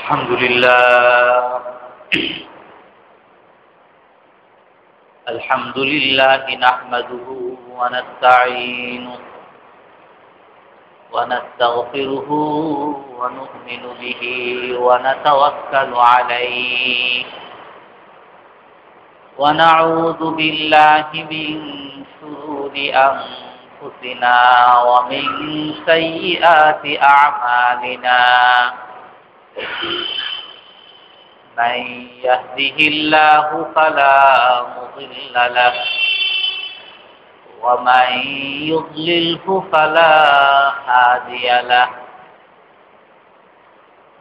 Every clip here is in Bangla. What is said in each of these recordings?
الحمد لله الحمد لله نحمده ونستعينه ونستغفره ونؤمن به ونتوكل عليه ونعوذ بالله من شرور أنفسنا ومن سيئات أعمالنا من يهده الله فلا مضل له ومن يضلله فلا هادي له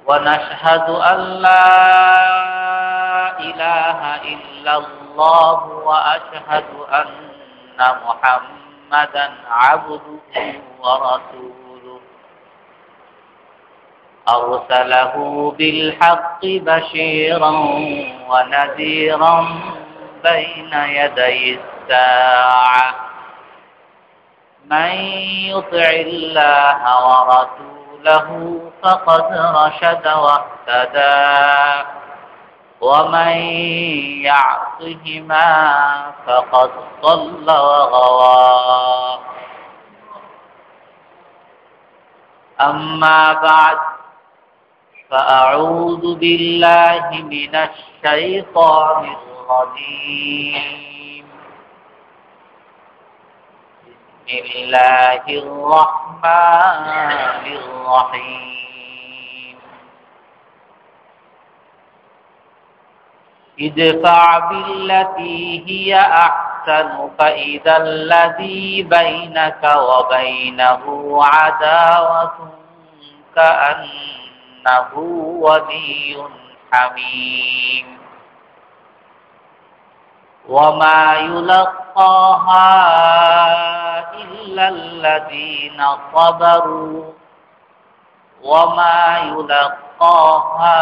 ونشهد أن لا إله إلا الله وأشهد أن محمدا عبده ورسوله أرسله بالحق بشيرا ونذيرا بين يدي الساعة من يطع الله ورسوله فقد رشد واهتدى ومن يعصهما فقد ضل وغوى أما بعد فأعوذ بالله من الشيطان الرجيم بسم الله الرحمن الرحيم ادفع بالتي هي أحسن فإذا الذي بينك وبينه عداوة كأنه ولي حميم وما يلقاها إلا الذين صبروا وما يلقاها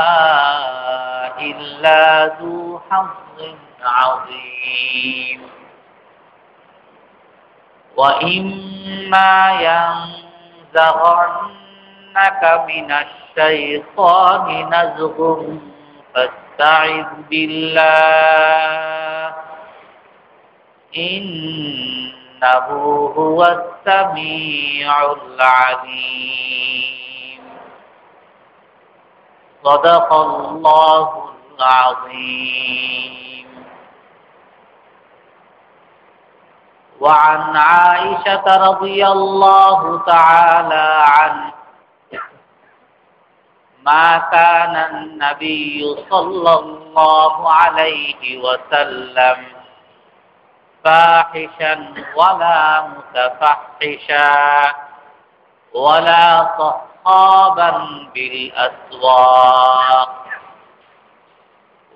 إلا ذو حظ عظيم وإما ينزغنك من الشيطان نزغ فاستعذ بالله إنه هو السميع العليم صدق الله العظيم وعن عائشة رضي الله تعالى عنها ما كان النبي صلى الله عليه وسلم فاحشا ولا متفحشا ولا صخابا بالأسواق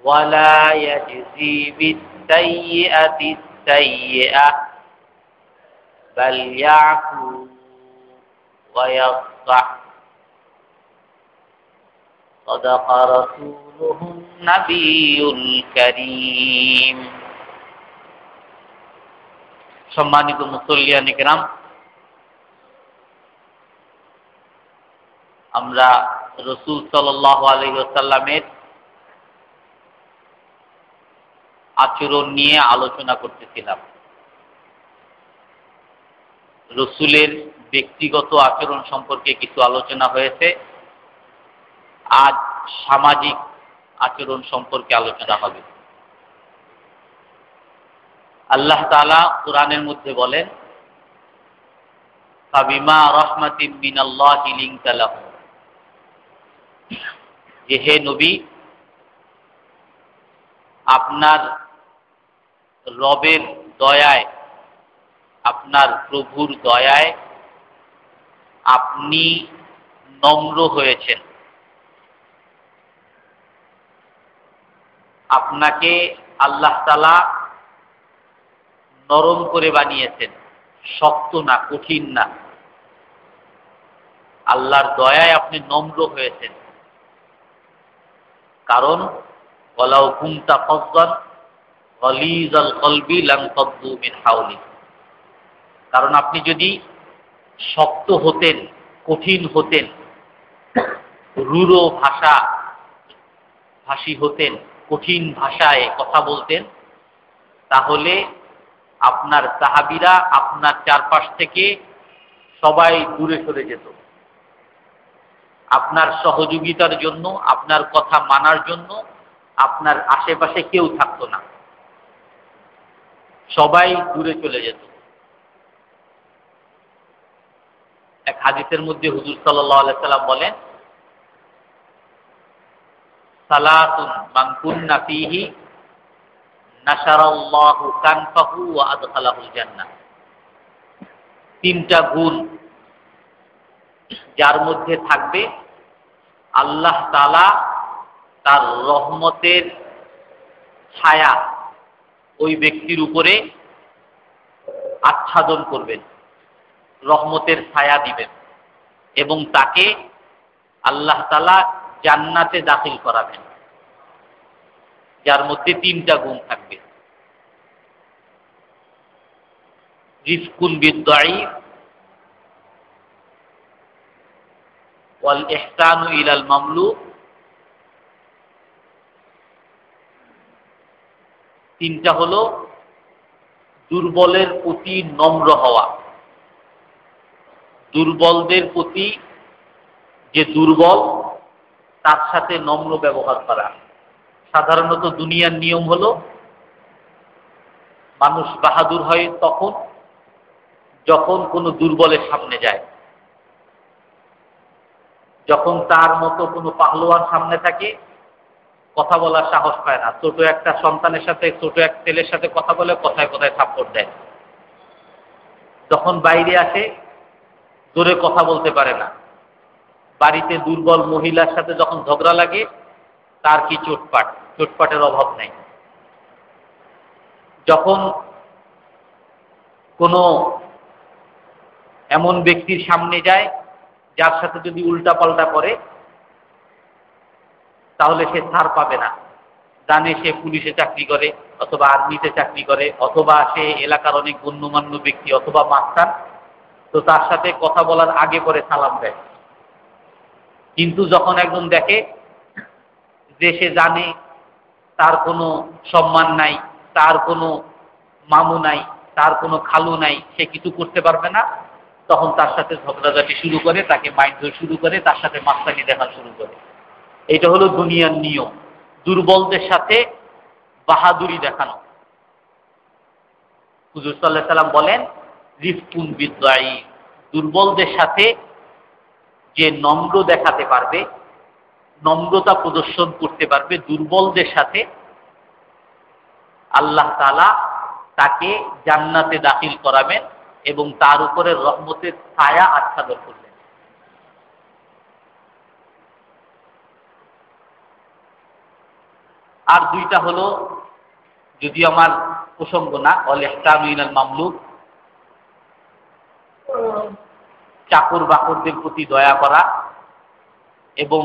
ولا يجزي بالسيئة السيئة بل يعفو ويصفح صدق رسوله النبي الكريم সম্মানিত মুসল্লিয়ান কিরাম, আমরা রাসূল সাল্লাল্লাহু আলাইহি ওয়াসাল্লামের আচরণ নিয়ে আলোচনা করতেছিলাম। রাসূলের ব্যক্তিগত আচরণ সম্পর্কে কিছু আলোচনা হয়েছে। আজ সামাজিক আচরণ সম্পর্কে আলোচনা হবে। আল্লাহ তাআলা কোরআনের মধ্যে বলেন, ফাবিমা রাহমাতিন মিনাল্লাহি লিনতা লাহুম, যে হে নবী, আপনার রবের দয়ায়, আপনার প্রভুর দয়ায় আপনি নম্র হয়েছেন। আপনাকে আল্লাহ তাআলা নরম করে বানিয়েছেন, শক্ত না, কঠিন না। আল্লাহর দয়ায় আপনি নম্র হয়েছেন। কারণ ওয়ালাউ কুনতা ফাযযান গালিযাল কলবি লানফাদ্দু মিন হাওলি, কারণ আপনি যদি শক্ত হতেন, কঠিন হতেন, রূঢ় ভাষা ভাষী হতেন, কঠিন ভাষায় কথা বলতেন, তাহলে আপনার সাহাবীরা আপনার চারপাশ থেকে সবাই দূরে সরে যেত। আপনার সহযোগিতার জন্য, আপনার কথা মানার জন্য আপনার আশেপাশে কেউ থাকতো না, সবাই দূরে চলে যেত। এক হাদিসের মধ্যে হুজুর সাল্লাল্লাহু আলাইহি সাল্লাম বলেন, সালাতুন মান কুন্না ফীহি নাশারাল্লাহু কানফাহু ওয়া আদখালাহুল জান্নাহ। তিনটা গুণ যার মধ্যে থাকবে, আল্লাহ তাআলা তার রহমতের ছায়া ওই ব্যক্তির উপরে আচ্ছাদন করবেন, রহমতের ছায়া দিবেন এবং তাকে আল্লাহ তাআলা জান্নাতে দাখিল করাবেন, যার মধ্যে তিনটা গুণ থাকবে। রিফকুন বিদ-দাঈফ ওয়াল ইহসানু ইলাল মামলুক। তিনটা হলো দুর্বলের প্রতি নম্র হওয়া, দুর্বলদের প্রতি যে দুর্বল তার সাথে নম্র ব্যবহার করা। সাধারণত দুনিয়ার নিয়ম হলো মানুষ বাহাদুর হয় তখন যখন কোনো দুর্বলের সামনে যায়, যখন তার মতো কোনো পাহলোয়ান সামনে থাকে কথা বলার সাহস পায় না। ছোট একটা সন্তানের সাথে, ছোট এক ছেলের সাথে কথা বলে কথায় কথায় থাপ্পড় দেয়। যখন বাইরে আসে জোরে কথা বলতে পারে না। বাড়িতে দুর্বল মহিলার সাথে যখন ঝগড়া লাগে তার কি চোটপাট, চোটপাটের অভাব নেই। যখন কোনো এমন ব্যক্তির সামনে যায় যার সাথে যদি উল্টাপাল্টা করে তাহলে সে ছাড় পাবে না। জানে সে পুলিশে চাকরি করে অথবা আর্মিতে চাকরি করে অথবা সে এলাকার অনেক গণ্যমান্য ব্যক্তি অথবা মাস্টার, তো তার সাথে কথা বলার আগে পরে সালাম দেয়। কিন্তু যখন একজন দেখে যে সে জানে তার কোনো সম্মান নাই, তার কোনো মামু নাই, তার কোনো খালু নাই, সে কিছু করতে পারবে না, তখন তার সাথে ঝগড়াঝাটি শুরু করে, তাকে মারধর শুরু করে, তার সাথে মাস্তানি দেখা শুরু করে। এটা হলো দুনিয়ার নিয়ম, দুর্বলদের সাথে বাহাদুরি দেখানো। হুজুর সাল্লাল্লাহু আলাইহি সাল্লাম বলেন, রিফকুন বিদ-দাঈফ, দুর্বলদের সাথে যে নম্র দেখাতে পারবে, নম্রতা প্রদর্শন করতে পারবে দুর্বলদের সাথে, আল্লাহ তাআলা তাকে জান্নাতে দাখিল করাবেন এবং তার উপরে রহমতের ছায়া আচ্ছাদন করবেন। আর দুইটা হলো, যদি আমার প্রসঙ্গ না, ওয়াল ইহসানু ইলাল মামলুক, চাকর বাকরদের প্রতি দয়া করা এবং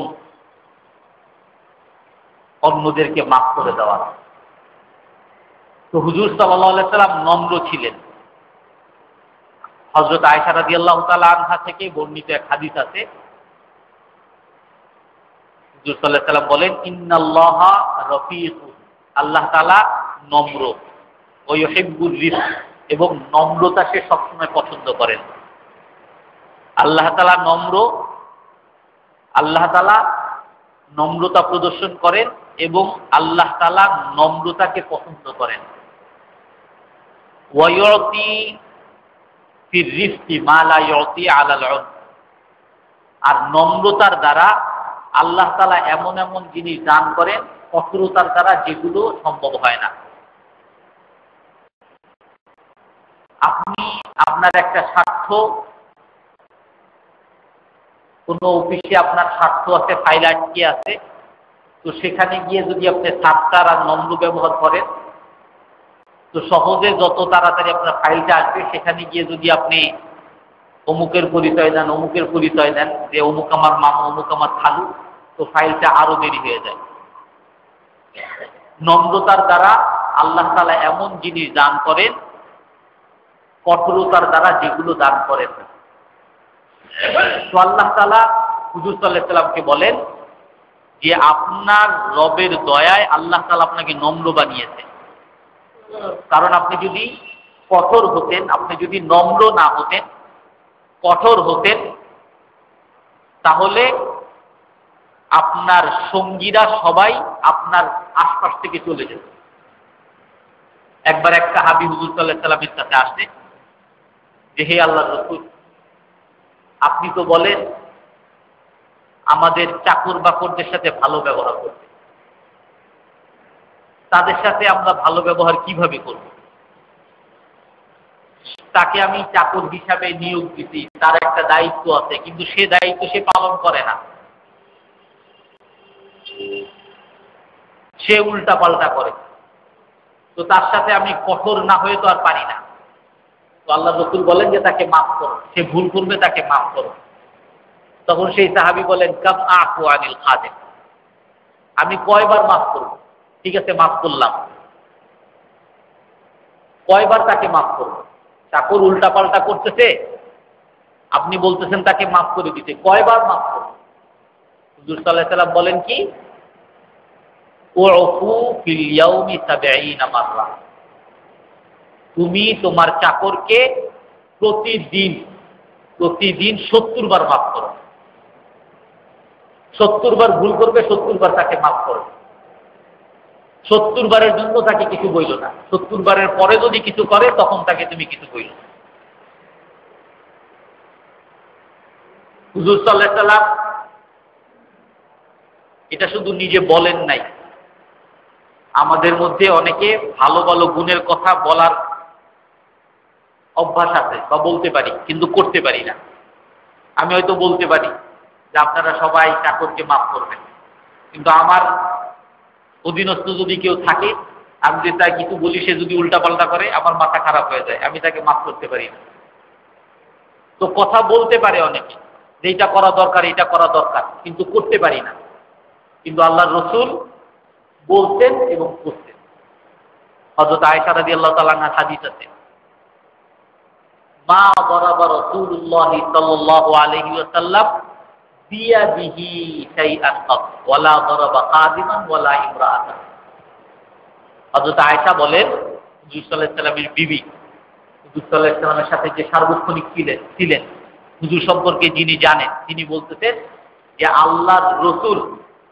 অন্যদেরকে মাফ করে দেওয়া। তো হুজুর সাল্লাল্লাহু আলাইহি সাল্লাম নম্র ছিলেন। হযরত আয়েশা রাদিয়াল্লাহু তাআলা আনহা থেকে বর্ণিত এক হাদিস আছে, হুজুর সাল্লাল্লাহু আলাইহি সাল্লাম বলেন, ইন্নাল্লাহা রফিকুন, আল্লাহ তাআলা নম্র, ওয়া ইউহিব্বুর রিফক, এবং নম্রতা সে সবসময় পছন্দ করেন। আল্লাহ তাআলা নম্র, আল্লাহ তাআলা নম্রতা প্রদর্শন করেন এবং আল্লাহ তাআলা নম্রতাকে পছন্দ করেন। ওয়া ইউতি ফির রিফকি মা লা ইউতি আলাল উনফ, আর নম্রতার দ্বারা আল্লাহ তাআলা এমন এমন জিনিস দান করেন কঠোরতার দ্বারা যেগুলো সম্ভব হয় না। আপনি আপনার একটা স্বার্থ, কোনো অফিসে আপনার স্বার্থ আছে, ফাইল আটকে আছে, তো সেখানে গিয়ে যদি আপনি সাবধান আর নম্র ব্যবহার করেন তো সহজে যত তাড়াতাড়ি আপনার ফাইলটা আসবে, সেখানে গিয়ে যদি আপনি অমুকের পরিচয় দেন, অমুকের পরিচয় দেন যে অমুক আমার মামা, অমুক আমার খালু, তো ফাইলটা আরো দেরি হয়ে যায়। নম্রতার দ্বারা আল্লাহ তাআলা এমন জিনিস দান করেন কঠোরতার দ্বারা যেগুলো দান করেন না। তো আল্লাহ তাআলা হুজুর সাল্লাল্লাহু আলাইহি সাল্লামকে বলেন যে আপনার রবের দয়ায় আল্লাহ তাআলা আপনাকে নম্র বানিয়েছে। কারণ আপনি যদি কঠোর হতেন, আপনি যদি নম্র না হতেন, কঠোর হতেন, তাহলে আপনার সঙ্গীরা সবাই আপনার আশপাশ থেকে চলে যেত। একবার এক সাহাবী হুজুর সাল্লাল্লাহু আলাইহি ওয়াসাল্লামের কাছে আসে যে, হে আল্লাহর রাসূল, আপনি তো বলেন আমাদের চাকর বাকরদের সাথে ভালো ব্যবহার করতে, তাদের সাথে আমরা ভালো ব্যবহার কিভাবে করব? তাকে আমি চাকর হিসাবে নিয়োগ দিছি, তার একটা দায়িত্ব আছে, কিন্তু সে দায়িত্ব সে পালন করে না, সে উল্টা পাল্টা করে। তো তার সাথে আমি কঠোর না হয়ে তো আর পারি না। তো আল্লাহ রাসূল বলেন যে তাকে মাফ করো, সে ভুল করবে, তাকে মাফ করো। তখন সেই সাহাবী বলেন, কাম আফু আনিল খাদেম, আমি কয়বার মাফ করব? ঠিক আছে, মাফ করলাম। কয়বার তাকে মাফ করব? চাকর উল্টা পাল্টা করতেছে, আপনি বলতেছেন তাকে মাফ করে দিতে, কয়বার মাফ করব? হুজুর সাল্লাল্লাহু আলাইহি ওয়াসাল্লাম বলেন কি, উফু ফিল ইয়াউমি ৭০ মাররা, তুমি তোমার চাকরকে প্রতিদিন ৭০ বার মাফ করো। ৭০ বার ভুল করবে, ৭০ বার তাকে মাফ করো। ৭০ বারের জন্য তাকে কিছু বইল না, ৭০ বারের পরে যদি কিছু করে তখন তাকে তুমি কিছু বইল না। হুজুর সাল্লাল্লাহু আলাইহি ওয়াসাল্লাম এটা শুধু নিজে বলেন নাই, আমাদের মধ্যে অনেকে ভালো ভালো গুণের কথা বলার অভ্যাস আছে বা বলতে পারি, কিন্তু করতে পারি না। আমি হয়তো বলতে পারি যে আপনারা সবাই চাকরকে মাফ করবেন, কিন্তু আমার অধীনস্থ যদি কেউ থাকে, আমি যদি তাই কিছু বলি, সে যদি উল্টা পাল্টা করে, আমার মাথা খারাপ হয়ে যায়, আমি তাকে মাফ করতে পারি না। তো কথা বলতে পারে অনেকে যে এটা করা দরকার, এটা করা দরকার, কিন্তু করতে পারি না। কিন্তু আল্লাহর রাসূল বলতেন এবং করতেন। হযরত আয়েশা রাদিয়াল্লাহু তাআলা আনহা হাদিস আছে, মা দারাবা রাসূলুল্লাহ সাল্লাল্লাহু আলাইহি ওয়াসাল্লাম বিয়াদিহি শাইআন কাত ওয়ালা দারাবা খাদিমান ওয়ালা ইমরাআতান। হযরত আয়েশা বলেন, হুজুর সাল্লাল্লাহু আলাইহি ওয়াসাল্লামের বিবি, হুজুর সাল্লাল্লাহু আলাইহি ওয়াসাল্লামের সাথে যে সার্বক্ষণিক ছিলেন, হুজুর সম্পর্কে যিনি জানেন, তিনি বলতেছেন যে আল্লাহর রাসূল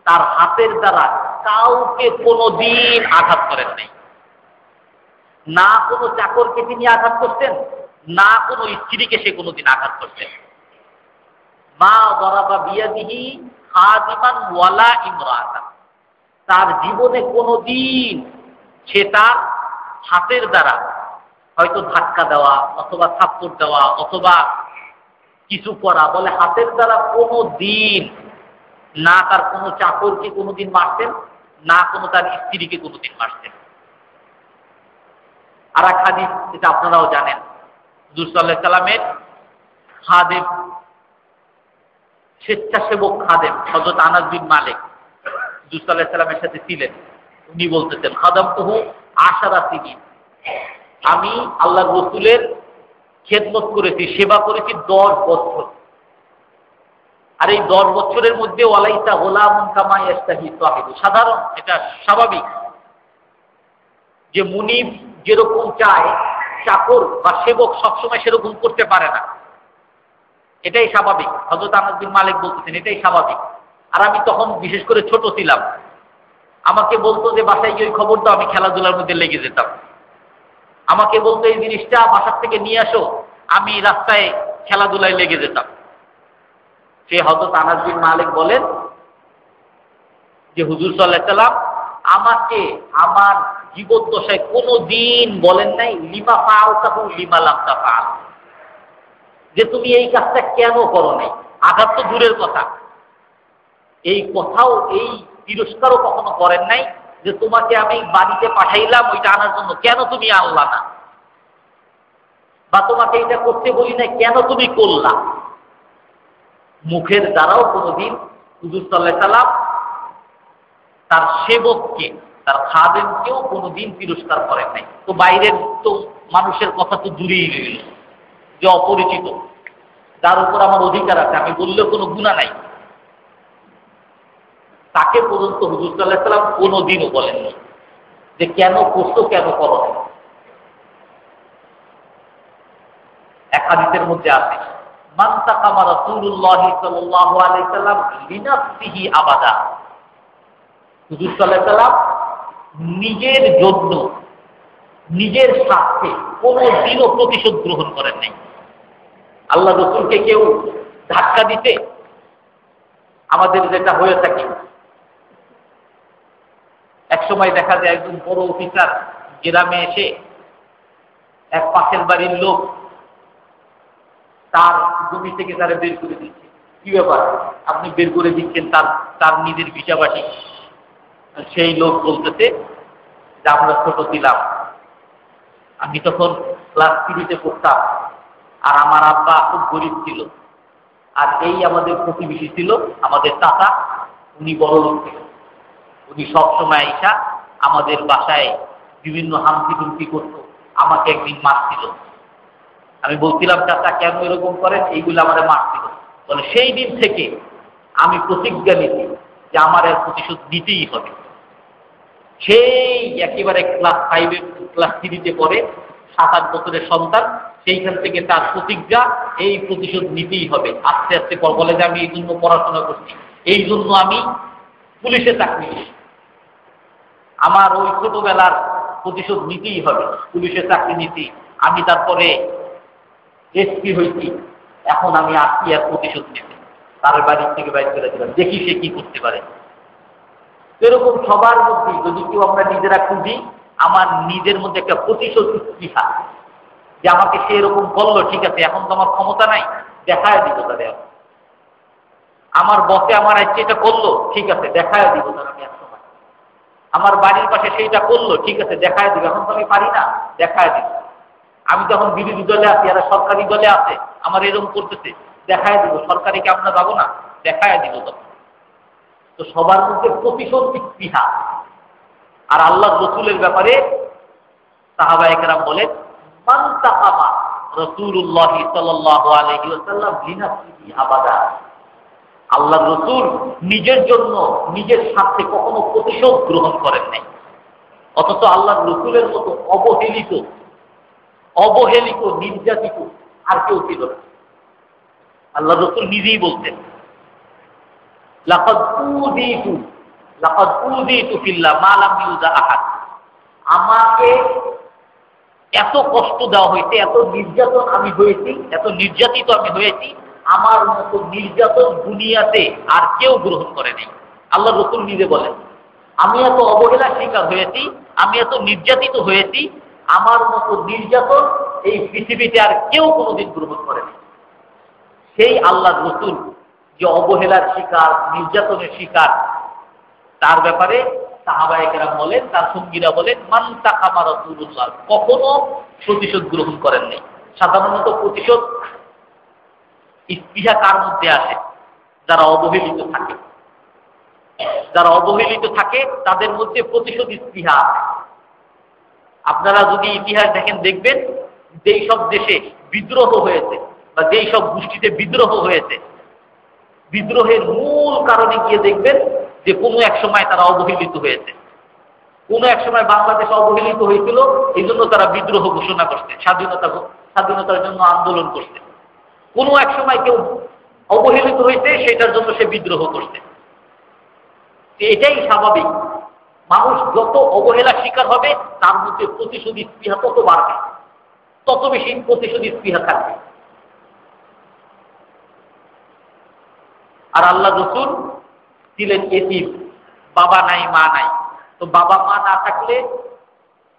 তার হাতের দ্বারা কাউকে কোনোদিন আঘাত করেন নাই। না কোনো চাকরকে তিনি আঘাত করতেন, না কোনো স্ত্রীকে সে কোনোদিন আঘাত করতেন। মা দারাবা বিয়াদিহি খাদিমান ওয়ালা ইমরাআতান, তার জীবনে কোনোদিন সে তার হাতের দ্বারা হয়তো ধাক্কা দেওয়া অথবা থাপ্পড় দেওয়া অথবা কিছু করা, বলে হাতের দ্বারা কোনোদিন না তার কোনো চাকরকে কোনোদিন মারতেন, না কোনো তার স্ত্রীকে কোনোদিন মারতেন। আর এক হাদিস, যেটা আপনারাও জানেন, হুজুর সাল্লাল্লাহু আলাইহি ওয়াসাল্লামের খাদেম, স্বেচ্ছাসেবক খাদেম হযরত আনাস বিন মালিক হুজুর সাল্লাল্লাহু আলাইহি ওয়াসাল্লামের সাথে ছিলেন। উনি বলতেছেন, খাদামতুহু 10 সিনিন, আমি আল্লাহর রাসূলের খেদমত করেছি, সেবা করেছি 10 বছর। আর এই 10 বছরের মধ্যে ওয়ালাইসা গোলামুন কামা ইয়াস্তাহি সাহিবু, সাধারণ, এটা স্বাভাবিক যে মুনিব যেরকম চায় চাকর বা সেবক সবসময় সেরকম করতে পারে না, এটাই স্বাভাবিক। হযরত আনাস বিন মালিক বলতেছেন এটাই স্বাভাবিক। আর আমি তখন বিশেষ করে ছোট ছিলাম, আমাকে বলতো যে বাসায় গিয়ে ওই খবর দাও, আমি খেলাধুলার মধ্যে লেগে যেতাম। আমাকে বলতো এই জিনিসটা বাসার থেকে নিয়ে আসো, আমি রাস্তায় খেলাধুলায় লেগে যেতাম। সে হযরত আনাস বিন মালিক বলেন যে হুজুর সাল্লাল্লাহু আলাইহি ওয়াসাল্লাম আমাকে আমার জীবদ্দশায় কোনোদিন বলেন নাই লিমা ফাআলতাহু লিমা লাম তাফআল, যে তুমি এই কাজটা কেন করো নাই। আঘাত তো দূরের কথা, এই কথাও, এই তিরস্কারও কখনো করেন নাই যে তোমাকে আমি বাড়িতে পাঠাইলাম ওইটা আনার জন্য, কেন তুমি আনলা না, বা তোমাকে এটা করতে বলি না, কেন তুমি করলা। মুখের দ্বারাও কোনোদিন হুজুর সাল্লাল্লাহু আলাইহি ওয়াসাল্লাম তার সেবককে, তার খাদেমকেও কোনোদিন তিরস্কার করেন নাই। তো বাইরের তো মানুষের কথা তো দূরেই রইল, যে অপরিচিত, যার উপর আমার অধিকার আছে, আমি বললেও কোনো গুনাহ নাই। তাকে পর্যন্ত হুজুর সাল্লাল্লাহু আলাইহি ওয়াসাল্লাম কোনোদিনও বলেননি যে কেন করছো, কেন করো। এক হাদিসের মধ্যে আছে, মান তাকামা রাসূলুল্লাহ সাল্লাল্লাহু আলাইহি ওয়াসাল্লাম লিনাফসিহি আবাদা। হুজুর সাল্লাল্লাহু আলাইহি ওয়াসাল্লাম নিজের জন্য, নিজের স্বার্থে কোনোদিনও প্রতিশোধ গ্রহণ করেন নাই। আল্লাহ রসুলকে কেউ ধাক্কা দিতে, আমাদের যেটা হয়ে থাকে, একসময় দেখা যায় একজন বড় অফিসার গ্রামে এসে এক পাশের বাড়ির লোক তার জমি থেকে তারা বের করে দিচ্ছে। কি ব্যাপার, আপনি বের করে দিচ্ছেন? তার নিজের ভিটাবাসী। সেই লোক বলতেছে যে আমরা ছোট ছিলাম, আমি তখন ক্লাস 3-তে পড়তাম, আর আমার আব্বা খুব গরিব ছিল, আর এই আমাদের প্রতিবেশী ছিল আমাদের চাচা, উনি বড় লোক ছিল। উনি সবসময় আইসা আমাদের বাসায় বিভিন্ন হামকি দুমকি করত, আমাকে একদিন মারছিল। আমি বলছিলাম, চাচা কেন এরকম করেন? এইগুলো আমাদের মারছিল। বলে সেই দিন থেকে আমি প্রতিজ্ঞা নিচ্ছি যে আমার এর প্রতিশোধ নিতেই হবে। সেই একেবারে ক্লাস 5-এ ক্লাস 3-তে পড়ে, 7-8 বছরের সন্তান, সেইখান থেকে তার প্রতিজ্ঞা এই প্রতিশোধ নিতেই হবে। আস্তে আস্তে বলে যে আমি এই জন্য পড়াশোনা করছি, এই জন্য আমি পুলিশে চাকরি করছি, আমার ওই ছোটবেলার প্রতিশোধ নিতেই হবে, পুলিশে চাকরি নিতি, আমি তারপরে এসপি হয়েছি, এখন আমি আসছি আর প্রতিশোধ নিতে। তার বাড়ির থেকে বাইর করে দিলাম, দেখি সে কি করতে পারে। এরকম সবার মধ্যে যদি কেউ আমরা নিজেরা খুঁজি, আমার নিজের মধ্যে একটা প্রতিশোধ স্পৃহা, যে আমাকে সে এরকম করলো, ঠিক আছে এখন তো আমার ক্ষমতা নাই, দেখায় দিব তাদের। আমার বসে আমার আজকে এটা করলো, ঠিক আছে দেখায় দিব তার আমি একসময়। আমার বাড়ির পাশে সেইটা করলো, ঠিক আছে দেখায় দিব, এখন তো আমি পারি না, দেখায় দিব। আমি যখন বিরোধী দলে আছি, আর সরকারি দলে আছে, আমার এরকম করতেছে, দেখায় দিব। সরকারিকে আমরা যাবো না, দেখায় দিব তখন। তো সবার মধ্যে প্রতিশোধ স্পৃহা। আর আল্লাহ রসুলের ব্যাপারে সাহাবায়ে কেরাম বলেন, মান তাকামা রাসূলুল্লাহ সাল্লাল্লাহু আলাইহি ওয়াসাল্লাম লিনাফসিহি আবাদা। আল্লাহ রসুল নিজের জন্য, নিজের স্বার্থে কখনো প্রতিশোধ গ্রহণ করেন নাই। অথচ আল্লাহ রসুলের মতো অবহেলিত, নির্যাতিত আর কেউ ছিল না। আল্লাহ রসুল নিজেই বলতেন, লাকাদ উযীতু ফিল্লাহ মা লাম ইউযা আহাদ। আমাকে এত কষ্ট দেওয়া হয়েছে, এত নির্যাতন আমি হয়েছি, এত নির্যাতিত আমি হয়েছি, আমার মতো নির্যাতন দুনিয়াতে আর কেউ গ্রহণ করে নাই। আল্লাহ রসুল নিজে বলেন, আমি এত অবহেলার শিকার হয়েছি, আমি এত নির্যাতিত হয়েছি, আমার মতো নির্যাতন এই পৃথিবীতে আর কেউ কোনোদিন গ্রহণ করে নাই। সেই আল্লাহ রসুল যে অবহেলার শিকার, নির্যাতনের শিকার, তার ব্যাপারে সাহাবায়ে কেরাম বলেন, তার সঙ্গীরা বলেন, মান তাকামা রাসূলুল্লাহ, কখনো প্রতিশোধ গ্রহণ করেন নাই। সাধারণত প্রতিশোধ স্পৃহা কার মধ্যে আসে? যারা অবহেলিত থাকে। যারা অবহেলিত থাকে তাদের মধ্যে প্রতিশোধ স্পৃহা আছে। আপনারা যদি ইতিহাস দেখেন, দেখবেন যেই সব দেশে বিদ্রোহ হয়েছে বা যেই সব গোষ্ঠীতে বিদ্রোহ হয়েছে, বিদ্রোহের মূল কারণে গিয়ে দেখবেন যে কোনো এক সময় তারা অবহেলিত হয়েছে। কোনো এক সময় বাংলাদেশ অবহেলিত হয়েছিল, এই জন্য তারা বিদ্রোহ ঘোষণা করছে, স্বাধীনতার জন্য আন্দোলন করছে। কোনো এক সময় কেউ অবহেলিত হয়েছে, সেটার জন্য সে বিদ্রোহ করছে। এটাই স্বাভাবিক। মানুষ যত অবহেলার শিকার হবে, তার মধ্যে প্রতিশোধী স্পৃহা তত বাড়বে, তত বেশি প্রতিশোধী স্পৃহা থাকবে। আর আল্লাহ রসুল ছিলেন এতিম, বাবা নাই মা নাই। তো বাবা মা না থাকলে,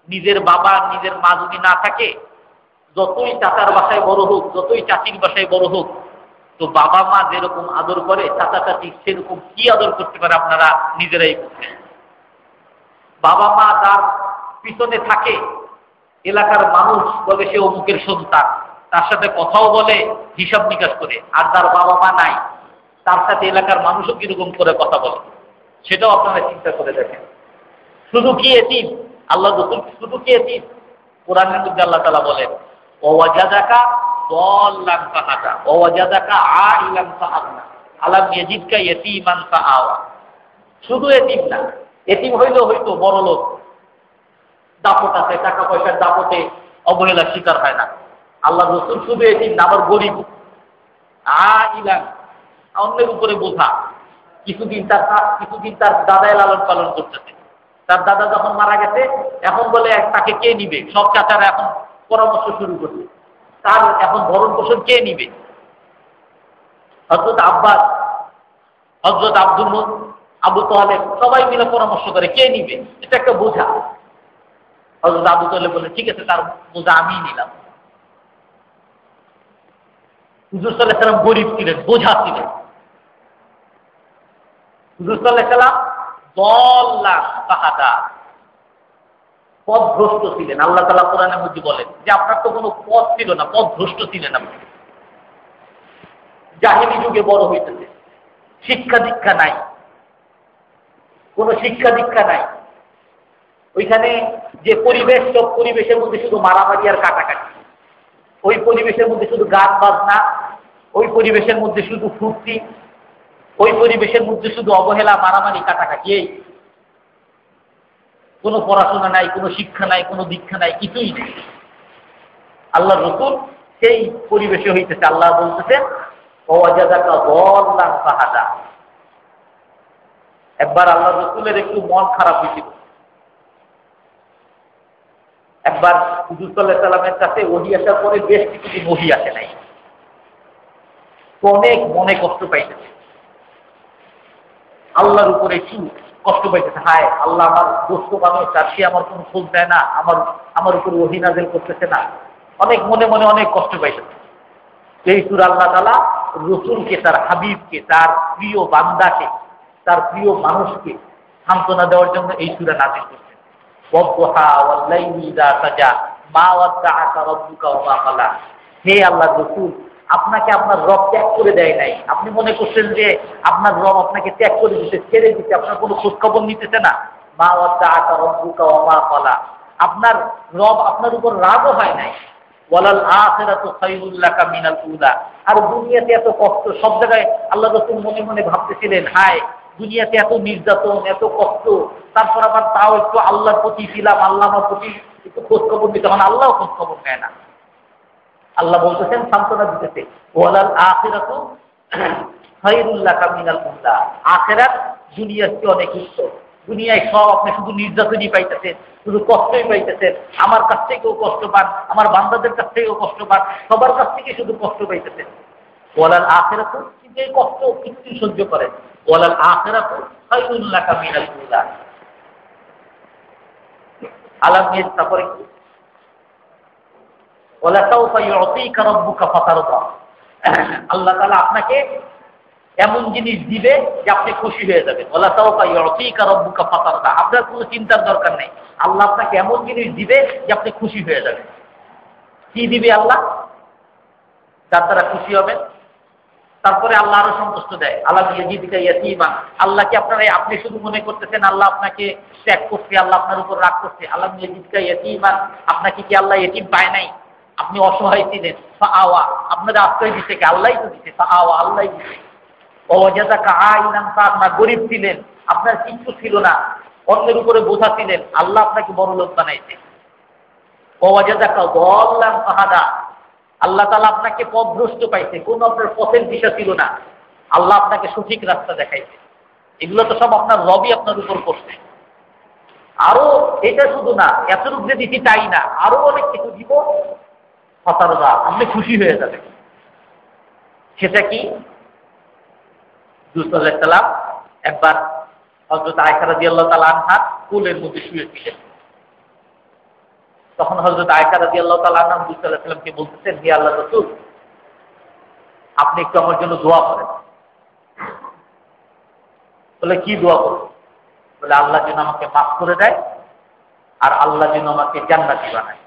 নিজের বাবা নিজের মা যদি না থাকে, যতই চাচার বাসায় বড় হোক, যতই চাচির বাসায় বড় হোক, তো বাবা মা যেরকম আদর করে চাচা চাচি সেরকম কি আদর করতে পারে আপনারা নিজেরাই বুঝছেন। বাবা মা তার পিছনে থাকে, এলাকার মানুষ বলে সে অমুকের সন্তান, তার সাথে কথাও বলে হিসাব নিকাশ করে। আর তার বাবা মা নাই, তার সাথে এলাকার মানুষও কিরকম করে কথা বলে, সেটাও আপনারা চিন্তা করে দেখেন। শুধু কি এতিম? আল্লাহ রসুল শুধু কি এতিম? কোরআনের মধ্যে আল্লাহ তাআলা বলেন, ওয়াজাদাকা দাল্লান ফাহাদা ওয়াজাদাকা আইলান ফাআগনা আলাম ইয়াজিদকা ইয়াতীমান ফাআওয়া। শুধু এতিম না, এতিম হইলেও হয়তো বড় লোক, দাপট আছে, টাকা পয়সার দাপটে অবহেলার শিকার হয় না। আল্লাহ রসুল শুধু এতিম না, আবার গরিব ইলান, অন্যের উপরে বোঝা। কিছুদিন তার দাদাই লালন পালন করতেছে। তার দাদা যখন মারা গেছে, এখন বলে তাকে কে নিবে, সব চাচারা এখন পরামর্শ শুরু করছে, তার এখন ভরণ পোষণ কে নিবে। হযরত আব্বাস, হযরত আবু তালেব সবাই মিলে পরামর্শ করে কে নিবে, এটা একটা বোঝা। হযরত আবু তালেব বলে ঠিক আছে, তার বোঝা আমি নিলাম। হুজুর সাল্লাল্লাহু আলাইহি ওয়াসাল্লাম গরিব ছিলেন, বোঝা ছিলেন। হুজুর সাল্লাল্লাহু আলাইহি ওয়াসাল্লাম দল্লান ফাহাদা, পথভ্রষ্ট ছিলেন। আল্লাহ তাআলা কোরআনের মধ্যে বলেন যে আপনার তো কোনো পথ ছিল না, পথভ্রষ্ট ছিলেন আপনি। জাহেলি যুগে বড় হইতেছে, শিক্ষা দীক্ষা নাই, কোনো শিক্ষা দীক্ষা নাই। ওইখানে যে পরিবেশ, সব পরিবেশের মধ্যে শুধু মারামারি আর কাটাকাটি, ওই পরিবেশের মধ্যে শুধু গান বাজনা, ওই পরিবেশের মধ্যে শুধু ফুর্তি, ওই পরিবেশের মধ্যে শুধু অবহেলা, মারামারি, কাটাকাটি। এই কোনো পড়াশোনা নাই, কোনো শিক্ষা নাই, কোনো দীক্ষা নাই, কিছুই নেই। আল্লাহ রসুল সেই পরিবেশে হইতেছে। আল্লাহ বলতেছেন ওয়াজাদাকা দাল্লান ফাহাদা। একবার আল্লাহ রসুলের একটু মন খারাপ হয়েছিল। একবার হুজুর সাল্লাল্লাহু আলাইহি ওয়াসাল্লামের কাছে ওহী আসার পরে বেশ কিছুদিন ওহী আসে নাই, অনেক মনে কষ্ট পাইতেছে, আল্লাহর উপরে একটু কষ্ট পাইতেছে। হায় আল্লাহ, আমার দোস্ত মানুষ, আর সে আমার কোনো খোঁজ দেয় না, আমার উপরে ওহী নাযিল করতেছে না। অনেক মনে মনে অনেক কষ্ট পাইতেছে। এই সূরা আল্লাহ তাআলা রসুলকে, তার হাবিবকে, তার প্রিয় বান্দাকে, তার প্রিয় মানুষকে সান্ত্বনা দেওয়ার জন্য এই সূরা নাযিল করছেন। ওয়াদুহা ওয়াল লাইলি ইযা সাজা মা ওয়াদ্দাআকা রাব্বুকা ওয়া মা ক্বালা। হে আল্লাহর রাসূল, আপনাকে আপনার রব ত্যাগ করে দেয় নাই। আপনি মনে করছেন যে আপনার রব আপনাকে ত্যাগ করে দিতে, ছেড়ে দিতে, আপনার কোনো খোঁজ খবর নিতেছে না। মা ওয়াদ্দাআকা রাব্বুকা ওয়া মা ক্বালা, আপনার রব আপনার উপর রাগও হয় নাই। ওয়ালাল আখিরাতু খায়রুল লাকা মিনাল উলা। আর দুনিয়াতে এত কষ্ট, সব জায়গায় আল্লাহ রাসূল মনে মনে ভাবতেছিলেন, হায় দুনিয়াতে এত নির্যাতন, এত কষ্ট, তারপর আবার তাও একটু আল্লাহর প্রতি ছিলাম, আল্লাহ আমার প্রতি একটু খোঁজ খবর দিতে, তখন আল্লাহ খোঁজ খবর নেয় না। আল্লাহ বলতেছেন, সান্ত্বনা দিতেছে, ওয়ালাল আখিরাতু খায়রুল লাকা মিনাল উলা। আখিরাত দুনিয়ার চেয়ে অনেক উত্তম। দুনিয়ায় সব আপনি শুধু নির্যাতনই পাইতেছেন, শুধু কষ্টই পাইতেছেন। আমার কাছ থেকেও কষ্ট পান, আমার বান্দাদের কাছ থেকেও কষ্ট পান, সবার কাছ থেকে শুধু কষ্ট পাইতেছেন। ওয়ালাল আখিরাতু, কিন্তু এই কষ্ট একটু সহ্য করেন। ওয়ালাল আখিরাতু খায়রুল লাকা মিনাল উলা। আলাম তারপরে কি, ওয়ালা সাওফা ইউতিকা রাব্বুকা ফাতারদা। আল্লাহ তাআলা আপনাকে এমন জিনিস দিবে যে আপনি খুশি হয়ে যাবেন। ওয়ালা সাওফা ইউতিকা রাব্বুকা ফাতারদা। আপনার কোনো চিন্তার দরকার নেই, আল্লাহ আপনাকে এমন জিনিস দিবে যে আপনি খুশি হয়ে যাবেন। কি দিবে আল্লাহ, যার দ্বারা খুশি হবেন? তারপরে আল্লাহ আরো সন্তুষ্ট দেয়। আল্লাহ ইয়াজিদুকা ইয়াতীমা। আল্লাহ কি আপনি শুধু মনে করতেছেন আল্লাহ আপনাকে ত্যাগ করছে, আল্লাহ আপনার উপর রাগ করছে? আল্লাহ ইয়াজিদুকা ইয়াতীমা, আপনাকে কি আল্লাহ ইয়েতিম পায় নাই? আপনি অসহায় ছিলেন, ফাআওয়া, আপনার আশ্রয় দিতে কে? আল্লাহই তো দিতে, ফাআওয়া, আল্লাহই দিতে। ওয়াজাদাকা আইলান ফাগনা, গরিব ছিলেন, আপনার কিচ্ছু ছিল না, অন্যের উপরে বোঝা ছিলেন, আল্লাহ আপনাকে বড় লোক বানাইছে। ওয়াজাদাকা দাল্লান ফাহাদা, আল্লাহ তাআলা আপনাকে পথভ্রষ্ট পাইছে, কোনো আপনার পথের দিশা ছিল না, আল্লাহ আপনাকে সঠিক রাস্তা দেখাইছে। এগুলো তো সব আপনার রবই আপনার উপর করছে। আরো এটা শুধু না, এতটুকু যে দিচ্ছি তাই না, আরো অনেক কিছু দিব, ফাতারদা, আপনি খুশি হয়ে যাবেন। সেটা কি? রাসূল সাল্লাল্লাহু আলাইহি ওয়াসাল্লাম একবার হযরত আয়েশা রাদিয়াল্লাহু তাআলা আনহার কোলের মধ্যে শুয়েছিলেন। তখন হযরত আয়েশা রাদিয়াল্লাহু তাআলা আনহা রাসূল সাল্লাল্লাহু আলাইহি ওয়াসাল্লামকে বলতেছেন, হে আল্লাহর রাসূল, আপনি একটু আমার জন্য দোয়া করেন। বলে কি দোয়া করব? বলে আল্লাহ যেন আমাকে মাফ করে দেয়, আর আল্লাহ যেন আমাকে জান্নাতি বানায়।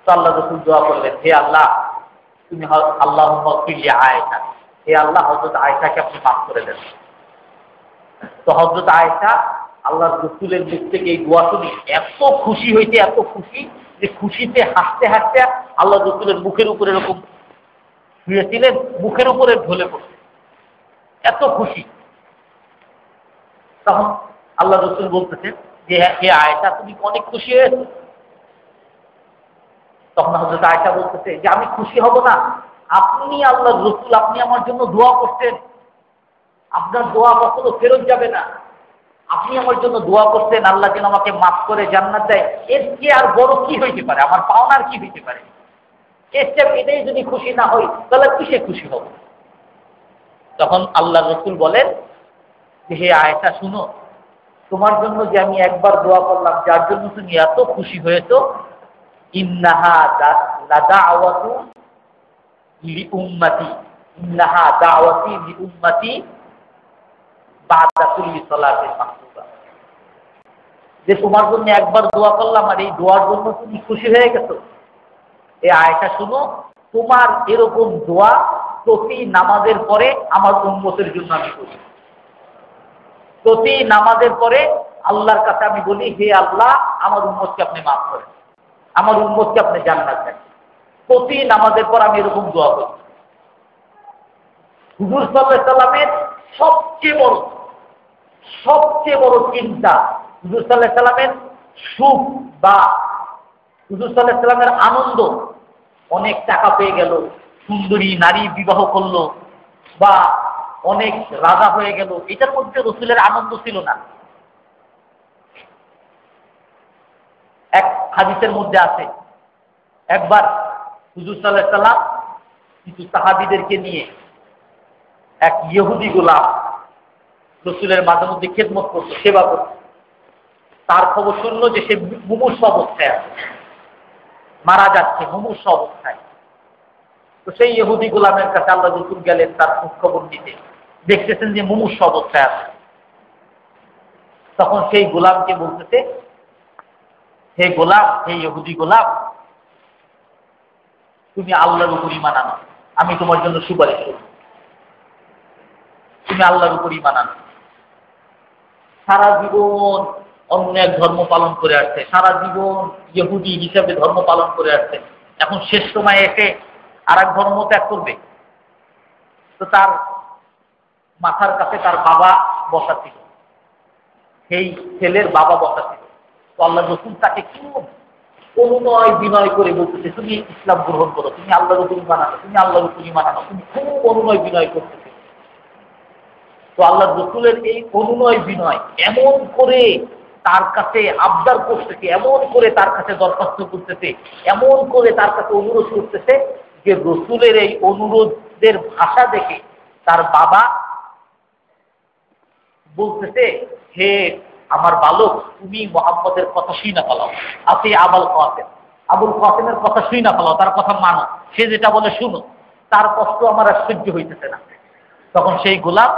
তো আল্লাহ রাসূল দোয়া করলেন, হে আল্লাহ, তুমি আল্লাহুম্মা ফিলি আয়েশা, হে আল্লাহ হযরত আয়েশাকে আপনি মাফ করে দেন। তো হযরত আয়েশা আল্লাহর রাসূলের মুখ থেকে এই দোয়া শুনে এত খুশি হইতে, এত খুশি যে খুশিতে হাসতে হাসতে আল্লাহ রাসূলের মুখের উপরে এরকম শুয়েছিলেন, মুখের উপরে ঢলে পড়ছে, এত খুশি। তখন আল্লাহ রসুল বলতেছেন যে হে আয়েশা, তুমি অনেক খুশি হয়েছো? তখন হযরত আয়েশা বলতেছে যে আমি খুশি হব না? আপনি আল্লাহ রসুল, আপনি আমার জন্য দোয়া করতেন, আপনার দোয়া কখনো ফেরত যাবে না। আপনি আমার জন্য দোয়া করতেন আল্লাহ যেন আমাকে মাফ করে জান্নাত দেয়। এর চেয়ে আর বড় কি হইতে পারে? আমার পাওনার কি হইতে পারে? এর চেয়ে এটাই যদি খুশি না হই তাহলে কিসে খুশি হব? তখন আল্লাহ রসুল বলেন যে হে আয়েশা, শুনো, তোমার জন্য যে আমি একবার দোয়া করলাম, যার জন্য তুমি এত খুশি হয়েছো, ইন্নাহা লাদাওয়াতু লিউম্মতি, ইন্নাহা দাওয়াতি লিউম্মতি বাদা কুল্লি সালাতিন মাকতুবা। যে তোমার জন্য একবার দোয়া করলাম আর এই দোয়ার জন্য তুমি খুশি হয়ে গেছো, এ আয়েশা শুনো, তোমার এরকম দোয়া প্রতি নামাজের পরে আমার উম্মতের জন্য আমি করি। প্রতি নামাজের পরে আল্লাহর কাছে আমি বলি, হে আল্লাহ, আমার উম্মতকে আপনি মাফ করেন, আমার উম্মতকে আপনি জান্নাত দেন। প্রতি নামাজের পর আমি এরকম দোয়া করি। হুজুর সাল্লাল্লাহু আলাইহি সাল্লামের সবচেয়ে বড় চিন্তা, হুজুর সাল্লাল্লাহু আলাইহি সাল্লামের সুখ বা হুজুর সাল্লাল্লাহু আলাইহি সাল্লামের আনন্দ, অনেক টাকা পেয়ে গেল, সুন্দরী নারী বিবাহ করলো, বা অনেক রাজা হয়ে গেল, এটার মধ্যে রসুলের আনন্দ ছিল না। এক হাদিসের মধ্যে আছে, একবার হুজুর সাল্লাল্লাহু আলাইহি সাল্লাম কিছু সাহাবীদেরকে নিয়ে এক ইহুদি গোলাম রসুলের মাঝে মধ্যে খেদমত করতো, সেবা করতো। তার খবর শুনলো যে সে মুমূর্ষু অবস্থায় আছে, মারা যাচ্ছে মুমূর্ষু অবস্থায়। তো সেই ইহুদি গোলামের কাছে আল্লাহ রসুল গেলেন তার খবর নিতে, দেখতেছেন যে মুমূর্ষু অবস্থায় আছে। তখন সেই গোলামকে বলতেছে, হে গোলাম, হে ইহুদি গোলাম, তুমি আল্লাহর উপর ঈমান আনো, আমি তোমার জন্য সুপারিশ করি। তুমি আল্লাহর উপর ঈমান আনো। সারা জীবন অন্য এক ধর্ম পালন করে আসছে, সারা জীবন ইহুদি হিসাবে ধর্ম পালন করে আসছে, এখন শেষ সময় এসে আর এক ধর্ম ত্যাগ করবে? তো তার মাথার কাছে তার বাবা বসা ছিল, সেই ছেলের বাবা বসা ছিল। তো আল্লাহ রসুল তাকে খুব অনুনয় বিনয় করে বলতেছে, তুমি ইসলাম গ্রহণ করো, তুমি আল্লাহর উপর ঈমান আনো, তুমি আল্লাহর উপর ঈমান আনো, তুমি খুব অনুনয় বিনয় করতেছে। তো আল্লাহ রসুলের এই অনুনয় বিনয় এমন করে তার কাছে আবদার করতেছে, এমন করে তার কাছে দরখাস্ত করতেছে, এমন করে তার কাছে অনুরোধ করতেছে যে রসুলের এই অনুরোধের ভাষা দেখে তার বাবা বলতেছে, হে আমার বালক, তুমি মুহাম্মদের কথা শুই না ফেলাও, আপনি আবুল কাসেমের কথা শুই না ফেলাও, তার কথা মানো, সে যেটা বলে শুনো, তার কষ্ট আমার আর সহ্য হইতেছে না। তখন সেই গোলাম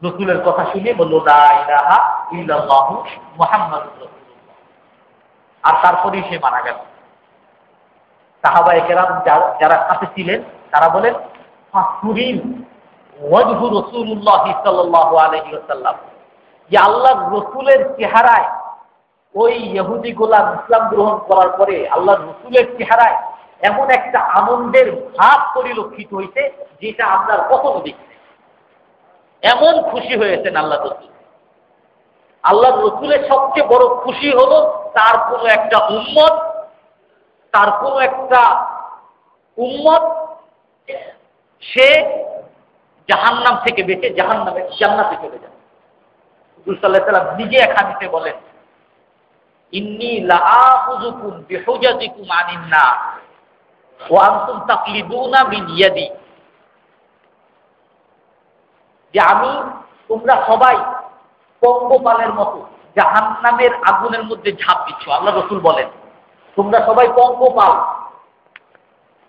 রসুলের কথা শুনে বলল, লা ইলাহা ইল্লাল্লাহু মুহাম্মাদুর রাসূলুল্লাহ, আর তারপরেই সে মারা গেল। সাহাবায়ে কেরাম যারা সাথে ছিলেন তারা বলেন, ফাসুরিন ওয়াজহু রাসূলুল্লাহ সাল্লাল্লাহু আলাইহি ওয়াসাল্লাম, যে আল্লাহর রসুলের চেহারায়, ওই ইহুদি গোলাম ইসলাম গ্রহণ করার পরে আল্লাহর রসুলের চেহারায় এমন একটা আনন্দের ভাব পরিলক্ষিত হয়েছে যেটা আপনার কখনো দেখি। এমন খুশি হয়েছেন আল্লাহ রসুল। আল্লাহ রসুলের সবচেয়ে বড় খুশি হলো তার কোনো একটা উম্মত সে জাহান্নাম থেকে বেঁচে জান্নাতে চলে যাবে। রাসূল সাল্লাল্লাহু আলাইহি ওয়াসাল্লাম নিজে এক হাদিসে বলেন, ইন্নী লাআখুযুকুম বিহুজাতিকুম আনিন নার ওয়া আনতুম তাকলিদুনা মিন ইয়াদি, যে আমি, তোমরা সবাই পঙ্গপালের মতো জাহান্নামের আগুনের মধ্যে ঝাঁপ দিচ্ছ। আল্লাহ রসুল বলেন, তোমরা সবাই পঙ্গপাল,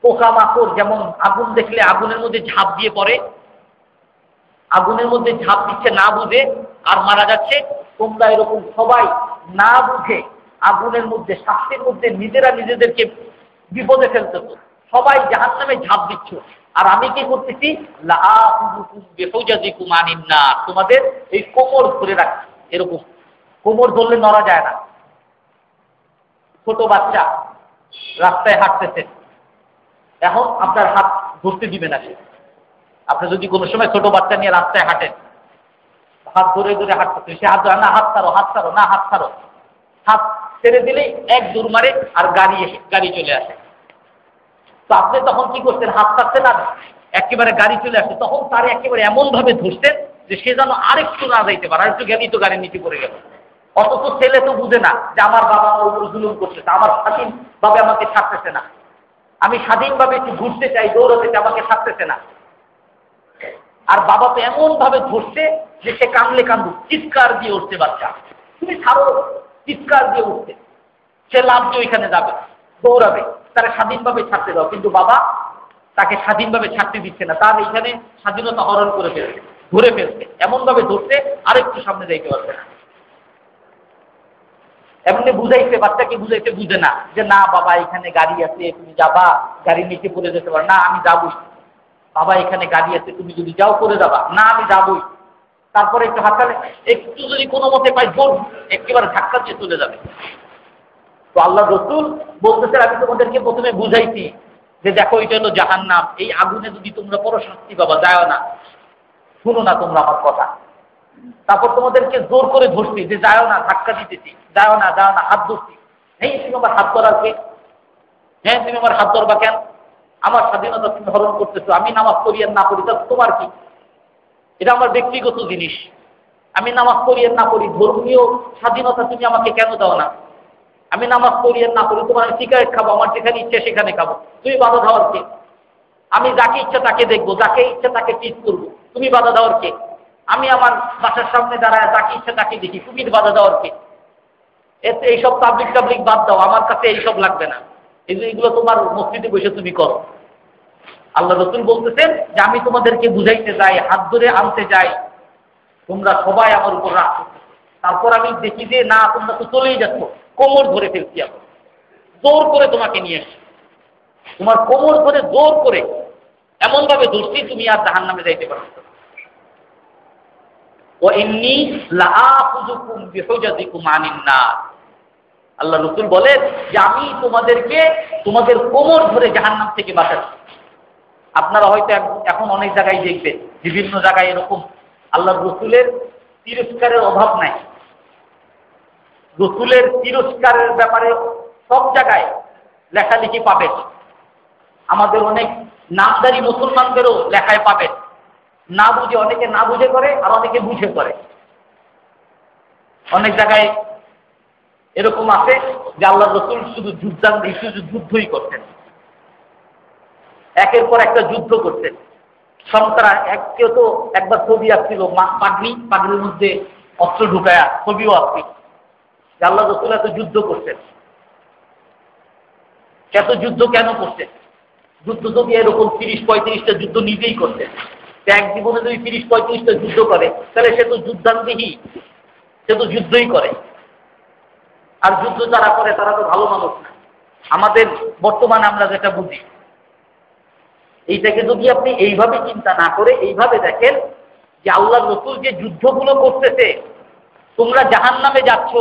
পোকামাকড় যেমন আগুন দেখলে আগুনের মধ্যে ঝাঁপ দিয়ে পড়ে, আগুনের মধ্যে ঝাঁপ দিচ্ছে না বুঝে আর মারা যাচ্ছে, তোমরা এরকম সবাই না বুঝে আগুনের মধ্যে, শাস্তির মধ্যে নিজেরা নিজেদেরকে বিপদে ফেলতেছ, সবাই জাহান্নামে ঝাঁপ দিচ্ছ, আর আমি কি করতেছি, লাআখুযুকুম বিহুজাতিকুম আনিন নার, তোমাদের এই কোমর ধরে রাখছি। এরকম কোমর ধরলে নড়া যায় না। ছোট বাচ্চা রাস্তায় হাঁটতেছে, এখন আপনার হাত ধরতে দিবে না সে। আপনি যদি কোনো সময় ছোট বাচ্চা নিয়ে রাস্তায় হাঁটেন, হাত ধরে ধরে হাঁটতেছে, সে হাত ধরে না, হাত ছাড়ো, হাত ছাড়ো, না হাত ছাড়ো। হাত ছেড়ে দিলেই এক দৌড় মারে আর গাড়ি চলে আসে। তো আপনি তখন কি করতেন? হাত ছাড়তেন আর একেবারে গাড়ি চলে আসে, তখন তার একেবারে এমন ভাবে ধরতেন যে সে যেন আরেকটু না যাইতে পারে, আরেকটু গেলেই তো গাড়ির নিচে পড়ে গেল। অথচ ছেলে তো বুঝে না যে আমার বাবা আমার উপর জুলুম করতেছে, আমার স্বাধীনভাবে আমাকে ছাড়তেছে না, আমি স্বাধীনভাবে একটু ঘুরতে চাই, দৌড়াতে চাই, আমাকে ছাড়তেছে না। আর বাবা তো এমন ভাবে ধরছে যে সে কানলে কান্দুক, চিৎকার দিয়ে উঠছে, বাচ্চা তুমি ছাড়ো, চিৎকার দিয়ে উঠছে। সে লাভ দিয়ে ওইখানে যাবে, দৌড়াবে, তারা স্বাধীনভাবে ছাড়তে দাও। কিন্তু বাবা তাকে স্বাধীনভাবে ছাড়তে দিচ্ছে না, তার এইখানে স্বাধীনতা হরণ করে ফেলছে, ধরে ফেলছে, এমন ভাবে ধরছে আরেকটু সামনে যাইতে পারবে না। এমনি বুঝাইছে, বাচ্চাকে বুঝাইতে বুঝে না যে না বাবা এখানে গাড়ি আছে, তুমি যাবা, গাড়ির নিচে পড়ে যেতে পারো, না আমি যাবই। বাবা এখানে গাড়ি আছে, তুমি যদি যাও পড়ে যাবা, না আমি যাবই। তারপরে একটু হাঁটালে একটু যদি কোনো মতে পাই জোর একেবারে ধাক্কা দিয়ে চলে যাবে। তো আল্লাহ রসুল বলতেছে আমি তোমাদেরকে প্রথমে বুঝাইছি যে দেখো এটা হলো জাহান্নাম, এই আগুনে যদি তোমরা পড়ো শাস্তি পাবা, যায় না, শুনো না তোমরা আমার কথা। তারপর তোমাদেরকে জোর করে ধরছি যে যায় না, ধাক্কা দিতেছি, যায় না, যায় না, হাত ধরছি। হ্যাঁ তুমি আমার হাত ধরার কে? হ্যাঁ তুমি আমার হাত ধরবা কেন? আমার স্বাধীনতা তুমি হরণ করতেছো, আমি নামাজ পড়ি আর না পড়ি তা তোমার কি? এটা আমার ব্যক্তিগত জিনিস, আমি নামাজ পড়ি আর না পড়ি, ধর্মীয় স্বাধীনতা তুমি আমাকে কেন দাও না? আমি নামাজ পড়ি আর না পড়ি, তোমার আমি সিগারেট খাবো, আমার যেখানে ইচ্ছে সেখানে খাবো, তুমি বাধা দেওয়ার কে? আমি যাকে ইচ্ছা তাকে দেখবো, যাকে ইচ্ছা তাকে ট্রিট করবো, তুমি বাধা দেওয়ার কে? আমি আমার বাসার সামনে দাঁড়ায় যাকে ইচ্ছা তাকে দেখি, তুমি বাধা দেওয়ার কে? এতে এইসব তাবলিক বাদ দাও, আমার কাছে এইসব লাগবে না, এগুলো তোমার মসজিদে বসে তুমি করো। আল্লাহ রসুল বলতেছেন যে আমি তোমাদেরকে বুঝাইতে যাই, হাত ধরে আনতে যাই, তোমরা সবাই আমার উপর রাগ করতেছো। তারপর আমি দেখি যে না তোমরা তো চলেই যাচ্ছ, কোমর ধরে ফেলছি, এখন জোর করে তোমাকে নিয়ে এসছি, তোমার কোমর ধরে জোর করে এমন ভাবে ধরছি তুমি আর জাহান্নামে যাইতে পারছো না। ও ইন্নী লাআখুযুকুম বিহুজাতিকুম আনিন নার, আল্লাহ রসুল বলেন যে আমি তোমাদেরকে তোমাদের কোমর ধরে জাহান্নাম থেকে বাঁচাচ্ছি। আপনারা হয়তো এখন অনেক জায়গায় দেখবেন, বিভিন্ন জায়গায় এরকম আল্লাহ রসুলের তিরস্কারের অভাব নাই। রসুলের তিরস্কারের ব্যাপারে সব জায়গায় লেখালেখি পাবেন। আমাদের অনেক নামদারি মুসলমানদেরও লেখায় পাবেন, না বুঝে, অনেকে না বুঝে করে আর অনেকে বুঝে করে। অনেক জায়গায় এরকম আছে যে আল্লাহ রসুল শুধু যুদ্ধই করতেন, একের পর একটা যুদ্ধ করতেন। সন্তারা কেউ তো একবার ছবি আসছিল, পাগড়ির মধ্যে অস্ত্র ঢুকায়া ছবিও আসছিল যে আল্লাহ রসুল এত যুদ্ধ করতেন। এত যুদ্ধ কেন করতেন? যুদ্ধ যদি এরকম 30-35টা যুদ্ধ নিজেই করতেন, এক জীবনে যদি 30-35টা যুদ্ধ করে তাহলে সে তো যুদ্ধান্তিহী, সে তো যুদ্ধই করে। আর যুদ্ধ যারা করে তারা তো ভালো মানুষ না। আমাদের বর্তমানে আমরা যেটা বুঝি, এইটাকে যদি আপনি এইভাবে চিন্তা না করে এইভাবে দেখেন যে আল্লাহ রসুল যে যুদ্ধগুলো করতেছে, তোমরা জাহান্নামে যাচ্ছ,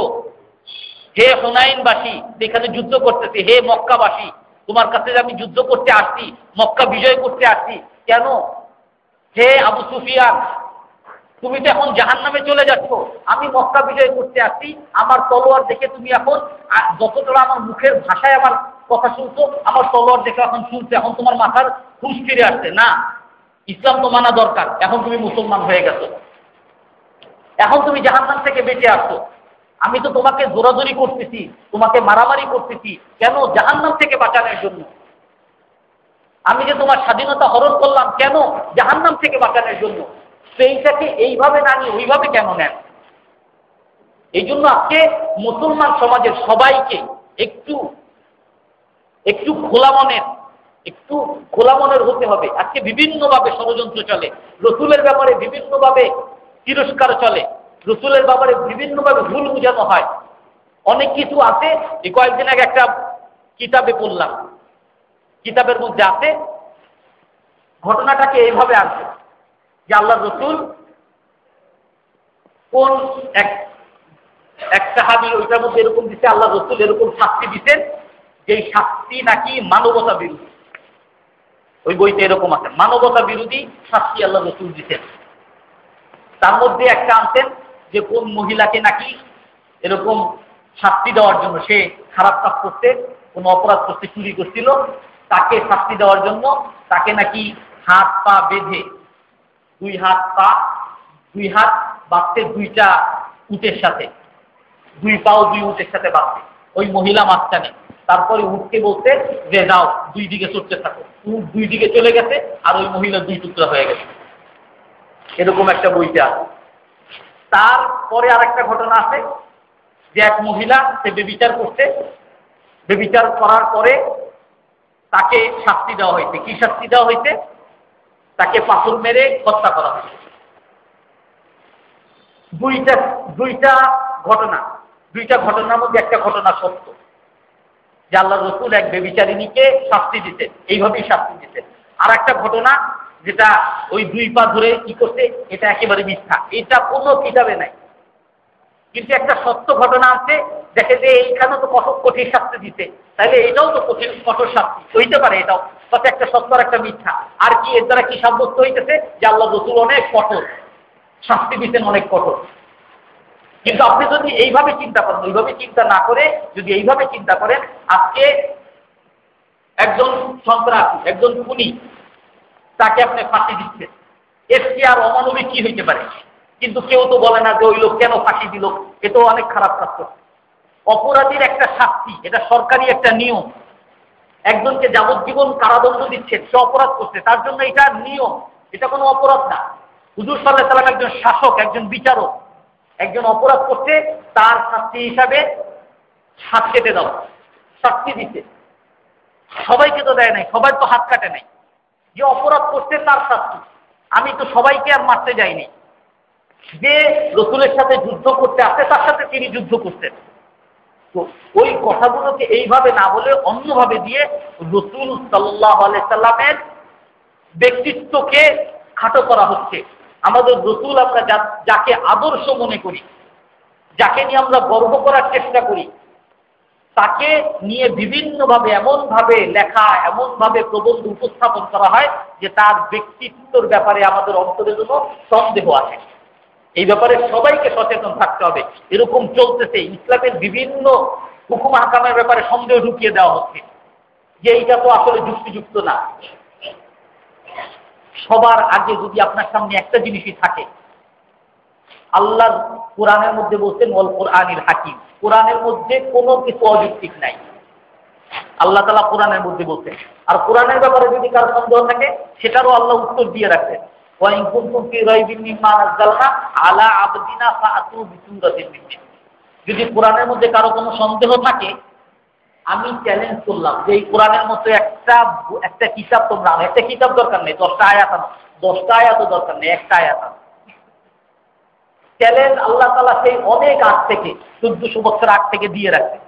হে হুনাইনবাসী যেখানে যুদ্ধ করতেছে, হে মক্কাবাসী তোমার কাছে আমি যুদ্ধ করতে আসছি, মক্কা বিজয় করতে আসছি, কেন? হে আবু সুফিয়ান তুমি তো এখন জাহান্নামে চলে যাচ্ছ, আমি মক্কা বিজয় করতে আসছি, আমার তলোয়ার দেখে তুমি এখন যতটা আমার মুখের ভাষায় আমার কথা শুনছো, আমার তলোয়ার দেখে এখন শুনছো, এখন তোমার মাথার হুঁশ ফিরে আসছে না, ইসলাম তো মানা দরকার, এখন তুমি মুসলমান হয়ে গেছো, এখন তুমি জাহান্নাম থেকে বেঁচে আসছো। আমি তো তোমাকে জোরাজোরি করতেছি, তোমাকে মারামারি করতেছি, কেন? জাহান্নাম থেকে বাঁচানোর জন্য। আমি যে তোমার স্বাধীনতা হরণ করলাম, কেন? জাহান্নাম থেকে বাঁচানোর জন্য। সেইটাকে এইভাবে না নিয়ে ওইভাবে কেন নেন? এই জন্য আজকে মুসলমান সমাজের সবাইকে একটু খোলা মনের হতে হবে। আজকে বিভিন্নভাবে ষড়যন্ত্র চলে, রসুলের ব্যাপারে বিভিন্নভাবে তিরস্কার চলে, রসুলের ব্যাপারে বিভিন্নভাবে ভুল বুঝানো হয়। অনেক কিছু আছে, এই কয়েকদিন আগে একটা কিতাবে পড়লাম, কিতাবের মধ্যে আছে ঘটনাটাকে এইভাবে আছে যে আল্লাহ রসুল কোন এক সাহাবী ওইটার মধ্যে এরকম দিচ্ছে, আল্লাহ রসুল এরকম শাস্তি দিচ্ছেন যে শাস্তি নাকি মানবতা বিরোধী। ওই বইতে এরকম আছে, মানবতা বিরোধী শাস্তি আল্লাহ রসুল দিচ্ছেন। তার মধ্যে একটা আনতেন যে কোন মহিলাকে নাকি এরকম শাস্তি দেওয়ার জন্য, সে খারাপ কাজ করতে, কোন অপরাধ করতে, চুরি করছিল, তাকে শাস্তি দেওয়ার জন্য তাকে নাকি হাত পা বেঁধে, দুই হাত বাঁধতে দুইটা উটের সাথে, দুই পাও দুই উটের সাথে বাঁধতে, ওই মহিলা মাঝখানে, তারপরে উঠকে বলতে যে যাও দুই দিকে চড়তে থাকো, উট দুই দিকে চলে গেছে আর ওই মহিলা দুই টুকরা হয়ে গেছে। এরকম একটা বইটা। তারপরে আর একটা ঘটনা আছে যে এক মহিলা, সে বেবিচার করছে, বেবিচার করার পরে তাকে শাস্তি দেওয়া হয়েছে। কি শাস্তি দেওয়া হয়েছে? তাকে পাথর মেরে হত্যা করা হয়েছে। দুইটা ঘটনার মধ্যে একটা ঘটনা সত্য, যে আল্লাহ রসুল এক বেবিচারিণীকে শাস্তি দিতেন, এইভাবেই শাস্তি দিতেন। আর একটা ঘটনা যেটা ওই দুই পা ধরে কি করছে, এটা একেবারে মিথ্যা, এটা কোনো কিতাবে নাই। কিন্তু একটা সত্য ঘটনা আছে, দেখে যে এইখানে তো কঠিন শাস্তি দিতে, তাহলে এটাও তো কঠোর শাস্তি হইতে পারে, এটাও তাতে একটা সত্য আর একটা মিথ্যা। আর কি এর দ্বারা কি সাব্যস্ত হইতেছে? যে আল্লাহ রসুল অনেক কঠোর শাস্তি দিতেন, অনেক কঠোর। কিন্তু আপনি যদি এইভাবে চিন্তা করেন, ওইভাবে চিন্তা না করে যদি এইভাবে চিন্তা করেন, আজকে একজন সন্ত্রাসী, একজন খুনি, তাকে আপনি ফাঁসি দিচ্ছেন, এর কি আর অমানবিক কি হইতে পারে? কিন্তু কেউ তো বলে না যে ওই লোক কেন ফাঁসি দিল, এটাও অনেক খারাপ কাজ করছে। অপরাধীর একটা শাস্তি, এটা সরকারি একটা নিয়ম। একজনকে যাবজ্জীবন কারাদণ্ড দিচ্ছেন, সে অপরাধ করছে, তার জন্য এটা নিয়ম, এটা কোনো অপরাধ না। হুজুর সাল্লাল্লাহু আলাইহি ওয়াসাল্লাম একজন শাসক, একজন বিচারক, একজন অপরাধ করছে, তার শাস্তি হিসাবে হাত কেটে দাও, শাস্তি দিতে। সবাইকে তো দেয় নাই, সবাই তো হাত কাটে নাই। যে অপরাধ করছে তার শাস্তি। আমি তো সবাইকে আর মারতে যাইনি। যে রসুলের সাথে যুদ্ধ করতে আসে তার সাথে তিনি যুদ্ধ করতেন। তো ওই কথাগুলোকে এইভাবে না বলে অন্যভাবে দিয়ে রসুল সাল্লাল্লাহু আলাইহি সাল্লামের ব্যক্তিত্বকে খাটো করা হচ্ছে। আমাদের রসুল, আমরা যাকে আদর্শ মনে করি, যাকে নিয়ে আমরা গর্ব করার চেষ্টা করি, তাকে নিয়ে বিভিন্নভাবে এমনভাবে লেখা, এমনভাবে প্রবন্ধ উপস্থাপন করা হয় যে তার ব্যক্তিত্বের ব্যাপারে আমাদের অন্তরে কোনো সন্দেহ আছে। এই ব্যাপারে সবাইকে সচেতন থাকতে হবে। এরকম চলতেছে, ইসলামের বিভিন্ন হুকুম আহকামের ব্যাপারে সন্দেহ ঢুকিয়ে দেওয়া হচ্ছে যে এইটা তো আসলে যুক্তিযুক্ত না। সবার আগে যদি আপনার সামনে একটা জিনিসই থাকে, আল্লাহ কোরআনের মধ্যে বলছেন ওয়াল কোরআনিল হাকিম, কোরআনের মধ্যে কোনো কিছু অযৌক্তিক নাই, আল্লাহ তাআলা কোরআনের মধ্যে বলছেন। আর কোরআনের ব্যাপারে যদি কারো সন্দেহ থাকে, সেটারও আল্লাহ উত্তর দিয়ে রাখছেন, ওয়া ইন কুনতুম ফি রাইবিন মিম্মা নাযালনা আলা আবদিনা ফাআতু বিসূরাতিন মিন মিসলিহি। যদি কোরআনের মধ্যে কারো কোনো সন্দেহ থাকে, আমি চ্যালেঞ্জ করলাম যে এই কোরআনের মতো একটা কিতাব তোমরা আনো। একটা কিতাব দরকার নেই, 10টা আয়াত আনো, 10টা আয়াতও দরকার নেই, একটা আয়াত আনো। চ্যালেঞ্জ আল্লাহ তাআলা সেই অনেক আগ থেকে, 1400 বছর আগ থেকে দিয়ে রাখছে।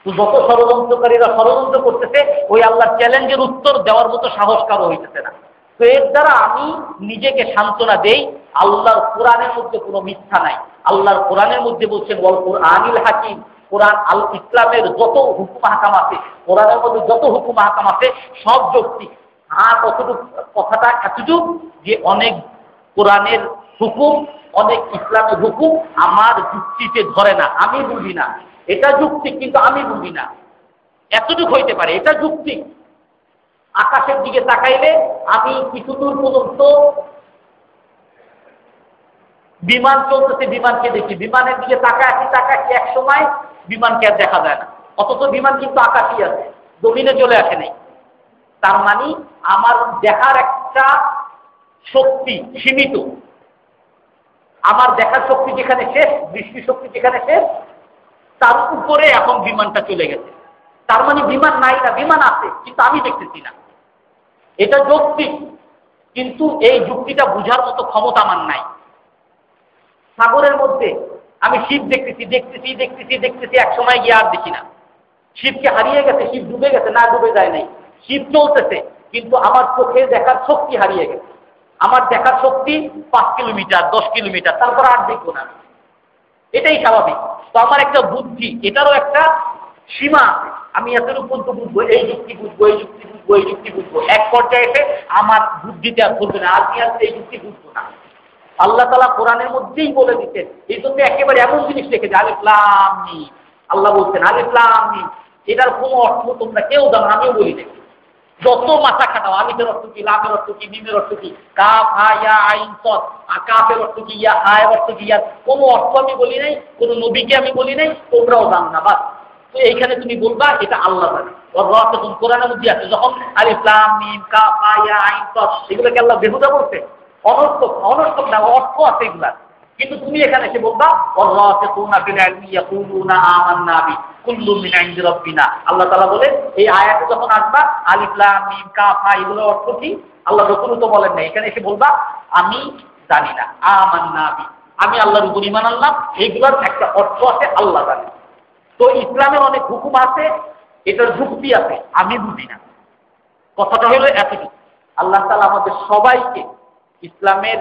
তো যত ষড়যন্ত্রকারীরা ষড়যন্ত্র করতেছে, ওই আল্লাহর চ্যালেঞ্জের উত্তর দেওয়ার মতো সাহস কারো হইতেছে না। তো এর দ্বারা আমি নিজেকে সান্ত্বনা দেই, আল্লাহর কোরআনের মধ্যে কোনো মিথ্যা নাই। আল্লাহর কোরআনের মধ্যে বলছেন ওয়াল কোরআনিল হাকিম, কোরআন আল ইসলামের যত হুকুম আহকাম আছে, কোরআনের মধ্যে যত হুকুম আহকাম আছে সব যৌক্তিক। আর কতটুকু কথাটা এতটুকু যে অনেক কোরআনের হুকুম, অনেক ইসলামের হুকুম আমার যুক্তিতে ধরে না, আমি বুঝি না। এটা যুক্তি, কিন্তু আমি বুঝি না, এতটুকু হইতে পারে, এটা যুক্তি। আকাশের দিকে তাকাইলে আমি কিছু দূর পর্যন্ত বিমান চলতেছে, বিমানকে দেখি, বিমানের দিকে তাকাচ্ছি, এক সময় বিমানকে আর দেখা যায় না, অথচ বিমান কিন্তু আকাশই আছে, জমিনে চলে আসে নাই। তার মানে আমার দেখার একটা শক্তি সীমিত। আমার দেখার শক্তি যেখানে শেষ, দৃষ্টি শক্তি যেখানে শেষ, তার উপরে এখন বিমানটা চলে গেছে। তার মানে বিমান নাই না, বিমান আছে, কিন্তু আমি দেখতেছি না। এটা যৌক্তিক, কিন্তু এই যুক্তিটা বুঝার মতো ক্ষমতা আমার নাই। সাগরের মধ্যে আমি শিপ দেখতেছি, এক সময় গিয়ে আর দেখি না। শিপকে হারিয়ে গেছে, শিপ ডুবে গেছে, না ডুবে যায় নাই, শিপ চলতেছে, কিন্তু আমার চোখে দেখার শক্তি হারিয়ে গেছে। আমার দেখার শক্তি 5 কিলোমিটার, 10 কিলোমিটার, তারপর আর দেখবো না। এটাই স্বাভাবিক। তো আমার একটা বুদ্ধি, এটারও একটা সীমা আছে। আমি এতটুকু পর্যন্ত বুঝবো, এই যুক্তি বুঝবো, এই যুক্তি বুঝবো, এই যুক্তি বুঝবো। এক পর্যায়ে এসে আমার বুদ্ধিতে আর চলবে না, আর কি আছে এই যুক্তি বুঝবো না। আল্লাহ তাআলা কোরআনের মধ্যেই বলে দিতেন। এই জন্য একেবারে এমন জিনিস লিখে আলিফ লাম মিম, আল্লাহ বলছেন আলিফ লাম মিম, এটার কোনো অর্থ তোমরা কেউ জানো, আমিও বলি না। যত মাথা খাটাও, আলিফের অর্থ কি, লামের অর্থ কি, মিমের অর্থ কি, কাফ হা ইয়া আইন সদ, কাফের অর্থ কি, ইয়া হায়ের অর্থ কি, ইয়ার কোনো অর্থ আমি বলি নাই, কোনো নবীকে আমি বলি নাই, তোমরাও জানো না। বাস, তো এইখানে তুমি বলবা এটা আল্লাহ জানে। ওর রস এখন কোরআনের মধ্যে আছে, যখন আলিফ লাম মিম কাফ হা ইয়া আইন সদ, এগুলোকে আল্লাহ বেহুদা বলছে? অনর্থক, অনর্থক না, অর্থ আছে এগুলা। কিন্তু তুমি এখানে এসে বলবা ওয়ারাসিখুনা ফিল ইলমি ইয়াকুলুনা আমান্না বি কুল্লু মিন ইনদি রাব্বিনা। আল্লাহ তাআলা বলে এই আয়াতে যখন আসবা আলিফ লাম মিম কাফ হা এগুলোর অর্থ কি আল্লাহ রাসূল তো বলেন না, এখানে এসে বলবা আমি জানি না, আমান্না বি, আমি আল্লাহর উপর ঈমান আনলাম, এইগুলোর একটা অর্থ আছে আল্লাহ জানে। তো ইসলামের অনেক হুকুম আছে, এটার যুক্তি আছে, আমি বুঝি না। কথাটা হলো এতটুকু। আল্লাহ তাআলা আমাদের সবাইকে ইসলামের,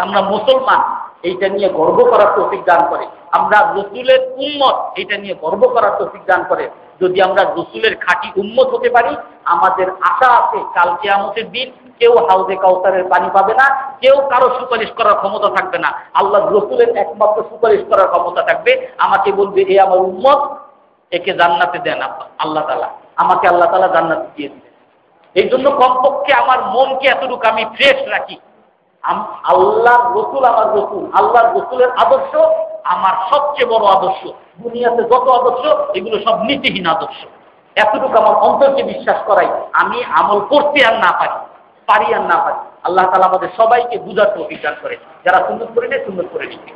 আমরা মুসলমান এইটা নিয়ে গর্ব করার তৌফিক দান করে, আমরা রাসূলের উম্মত এইটা নিয়ে গর্ব করার তৌফিক দান করে। যদি আমরা রাসূলের খাঁটি উম্মত হতে পারি, আমাদের আশা আছে কাল কিয়ামতের দিন কেউ হাউজে কাউসারের পানি পাবে না, কেউ কারো সুপারিশ করার ক্ষমতা থাকবে না, আল্লাহ রাসূলের একমাত্র সুপারিশ করার ক্ষমতা থাকবে। আমাকে বলবে এ আমার উম্মত, একে জান্নাতে দেন আল্লাহ তাআলা, আমাকে আল্লাহ তাআলা জান্নাতে দিয়ে দিবেন। এই জন্য কমপক্ষে আমার মনকে এতটুকু আমি ফ্রেশ রাখি, আল্লাহ রসুল আমার রসুল, আল্লাহ রসুলের আদর্শ আমার সবচেয়ে বড় আদর্শ। দুনিয়াতে যত আদর্শ এগুলো সব নীতিহীন আদর্শ। এতটুকু আমার অন্তরকে বিশ্বাস করাই, আমি আমল করতে আর না পারি আর না পারি। আল্লাহ তাআলা আমাদের সবাইকে বুঝার তৌফিক দান করে। যারা সুন্নাত করে নেয় সুন্নাত করে নিচ্ছে।